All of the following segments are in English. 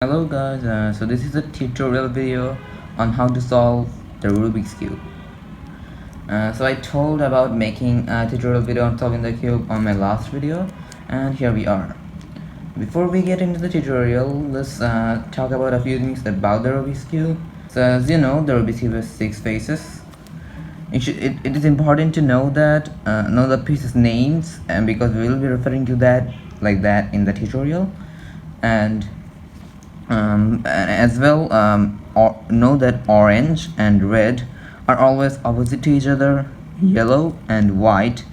Hello guys, so this is a tutorial video on how to solve the Rubik's Cube. So I told about making a tutorial video on solving the cube on my last video, and here we are. Before we get into the tutorial, let's talk about a few things about the Rubik's Cube. So as you know, the Rubik's Cube has 6 faces. It is important to know the pieces names, and because we will be referring to that like that in the tutorial, and as well know that orange and red are always opposite to each other, yellow and white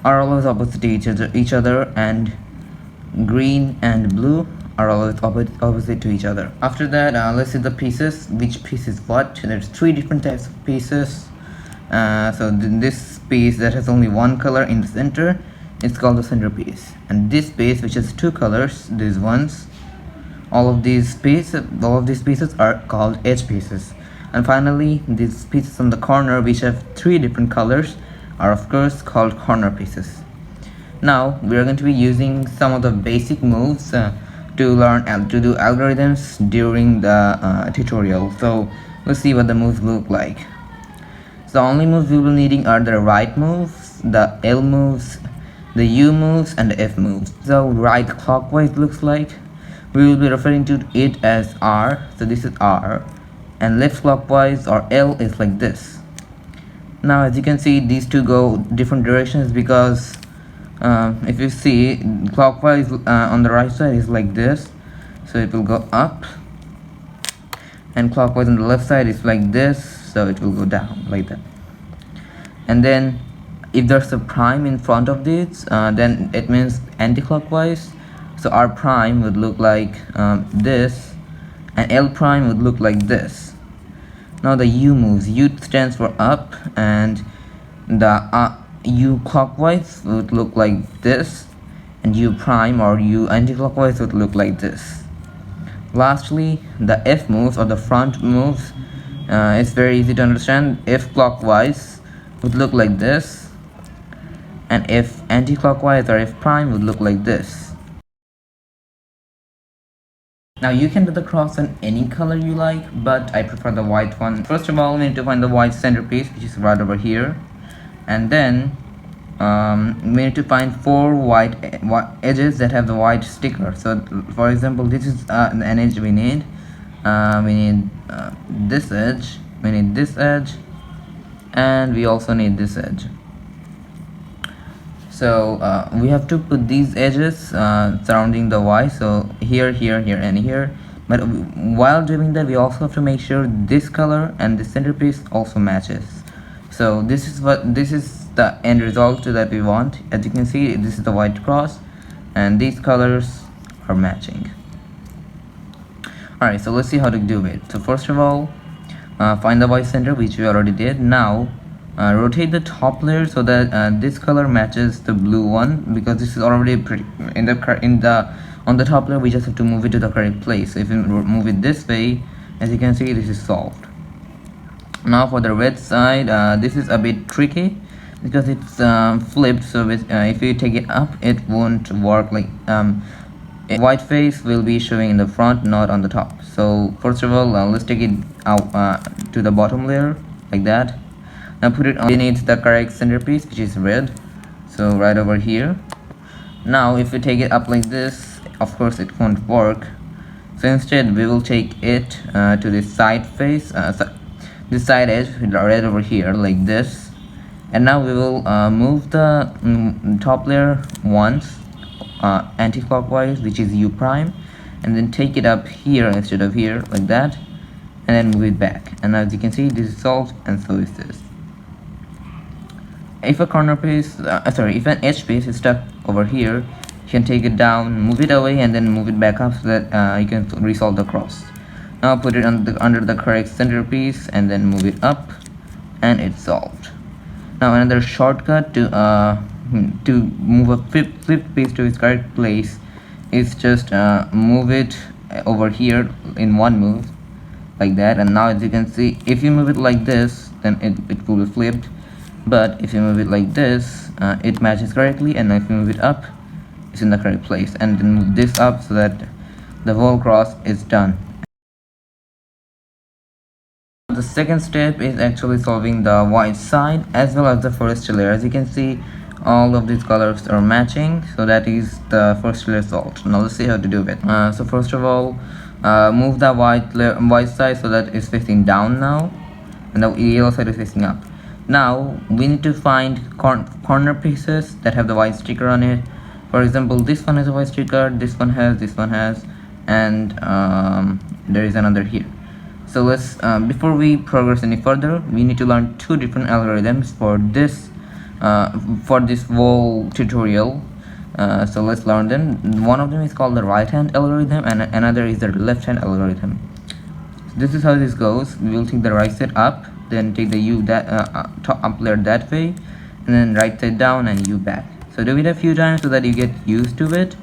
are always opposite to each other, and green and blue are always opposite to each other. After that, let's see the pieces, which piece is what. There's 3 different types of pieces. This piece that has only one color in the center, it's called the centerpiece, and this piece which has 2 colors, these ones, all of these pieces are called edge pieces. And finally, these pieces on the corner which have 3 different colors are of course called corner pieces. Now we are going to be using some of the basic moves to learn to do algorithms during the tutorial. So let's see what the moves look like. So the only moves we will be needing are the right moves, the L moves, the U moves, and the F moves. So right clockwise looks like, we will be referring to it as R, so this is R, and left clockwise or L is like this. Now as you can see, these two go different directions because if you see, clockwise on the right side is like this, so it will go up, and clockwise on the left side is like this, so it will go down like that. And then if there's a prime in front of this, then it means anti-clockwise. So R prime would look like this, and L prime would look like this. Now the U moves. U stands for up, and the U clockwise would look like this, and U prime or U anti-clockwise would look like this. Lastly, the F moves, or the front moves, it's very easy to understand. F clockwise would look like this, and F anti-clockwise or F prime would look like this. Now you can do the cross on any color you like, but I prefer the white one. First of all, we need to find the white centerpiece, which is right over here, and then we need to find 4 white edges that have the white sticker. So for example, this is an edge we need. We need this edge, we need this edge, and we also need this edge. So we have to put these edges surrounding the Y, so here, here, here, and here. But while doing that, we also have to make sure this color and the centerpiece also matches. So this is the end result that we want. As you can see, this is the white cross, and these colors are matching. Alright, so let's see how to do it. So first of all, find the Y center, which we already did. Now rotate the top layer so that this color matches the blue one, because this is already pretty on the top layer. We just have to move it to the correct place. So if you move it this way, as you can see, this is solved. Now for the red side, this is a bit tricky because it's flipped, so if you take it up, it won't work. Like white face will be showing in the front, not on the top. So first of all, let's take it out to the bottom layer like that. Now put it underneath the correct centerpiece, which is red, so right over here. Now if we take it up like this, of course it won't work, so instead we will take it to this side face, this side edge right over here like this. And now we will move the top layer once anti-clockwise, which is U prime, and then take it up here instead of here like that, and then move it back. And as you can see, this is solved, and so is this. If a corner piece, if an edge piece is stuck over here, you can take it down, move it away, and then move it back up so that you can resolve the cross. Now put it under the correct centerpiece and then move it up, and it's solved. Now another shortcut to move a flipped piece to its correct place is just move it over here in one move like that. And now as you can see, if you move it like this, then it will be flipped. But if you move it like this, it matches correctly, and if you move it up, it's in the correct place. And then move this up so that the whole cross is done. The second step is actually solving the white side as well as the first layer. As you can see, all of these colors are matching, so that is the first layer solved. Now let's see how to do it. So first of all, move the white side so that it's facing down now, and the yellow side is facing up. Now we need to find corner pieces that have the white sticker on it. For example, this one has a white sticker, this one has, and there is another here. So let's before we progress any further, we need to learn two different algorithms for this whole tutorial. So let's learn them. One of them is called the right hand algorithm and another is the left hand algorithm. This is how this goes. We will take the right side up, then take the U top up layer that way, and then right side down and U back. So do it a few times so that you get used to it.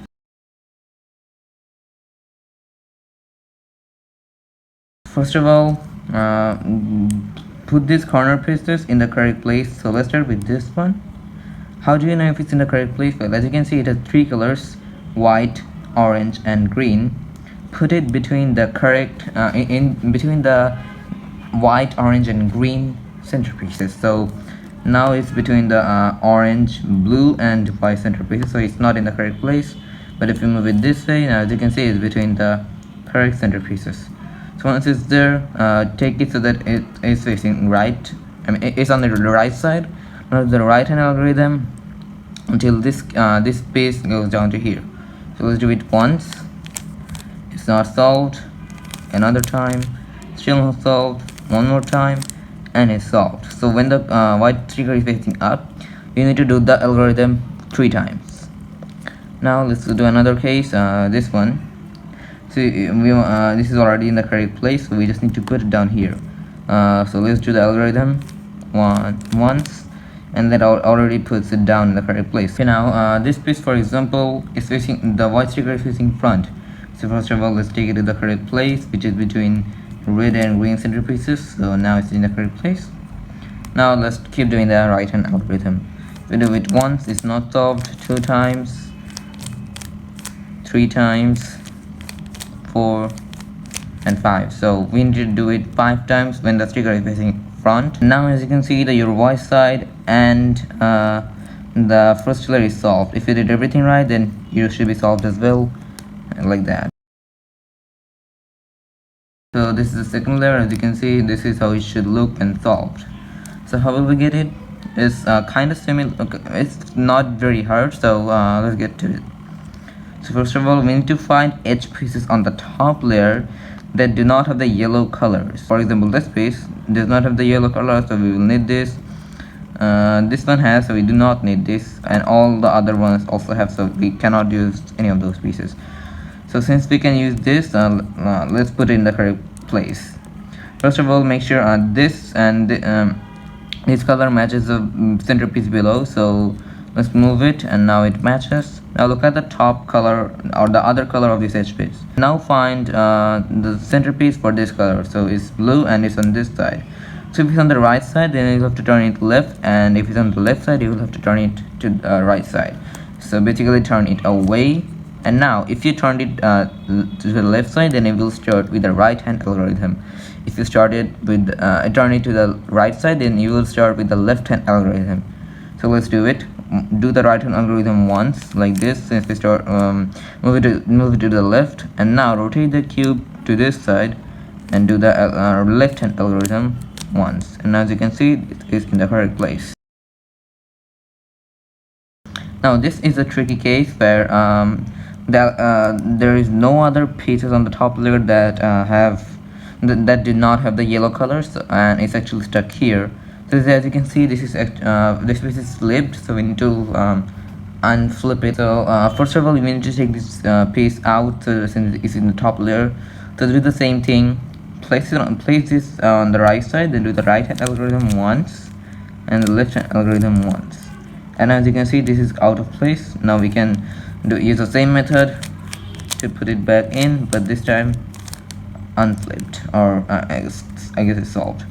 First of all, put these corner pieces in the correct place. So let's start with this one. How do you know if it's in the correct place? Well, as you can see, it has three colors: white, orange, and green. Put it between the correct between the white, orange, and green centerpieces. So now it's between the orange, blue, and white centerpieces. So it's not in the correct place. But if you move it this way, now as you can see, it's between the correct centerpieces. So once it's there, take it so that it is facing right. I mean, it's on the right side. Now the right hand algorithm until this piece goes down to here. So let's do it once. It's not solved. Another time, still not solved. One more time, and it's solved. So when the white trigger is facing up, you need to do the algorithm 3 times. Now let's do another case. This one. So this is already in the correct place, so we just need to put it down here. So let's do the algorithm once, and that already puts it down in the correct place. Okay, now this piece, for example, is facing the white sticker is facing front. So first of all, let's take it to the correct place, which is between red and green centerpieces. So now it's in the correct place. Now let's keep doing the right hand algorithm. We do it once, it's not solved. 2 times, 3 times, 4 and 5. So we need to do it 5 times when the sticker is facing front. Now as you can see, your white side and the first layer is solved. If you did everything right, then you should be solved as well, like that. So this is the second layer. As you can see, this is how it should look when solved. So how will we get it? It's kind of similar. Okay, it's not very hard, so let's get to it. So first of all, we need to find edge pieces on the top layer that do not have the yellow colors. For example, this piece does not have the yellow color, so we will need this. This one has, so we do not need this, and all the other ones also have, so we cannot use any of those pieces. So since we can use this, let's put it in the correct place. First of all, make sure this and this color matches the centerpiece below. So let's move it, and now it matches. Now look at the top color or the other color of this edge piece. Now find the centerpiece for this color. So it's blue and it's on this side. So if it's on the right side, then you have to turn it left, and if it's on the left side, you will have to turn it to the right side. So basically turn it away. And now if you turn it to the left side, then it will start with the right hand algorithm. If you started with turn it to the right side, then you will start with the left hand algorithm. So let's do it. Do the right hand algorithm once, like this. Since we start move it to the left, and now rotate the cube to this side and do the left hand algorithm once, and as you can see, it is in the correct place. Now this is a tricky case where there is no other pieces on the top layer that that did not have the yellow colors, and it's actually stuck here. So as you can see, this piece is flipped, so we need to unflip it. So first of all, we need to take this piece out, since it's in the top layer. So do the same thing. Place this on the right side, then do the right hand algorithm once and the left hand algorithm once. And as you can see, this is out of place. Now we can use the same method to put it back in, but this time unflipped, or I guess it's solved.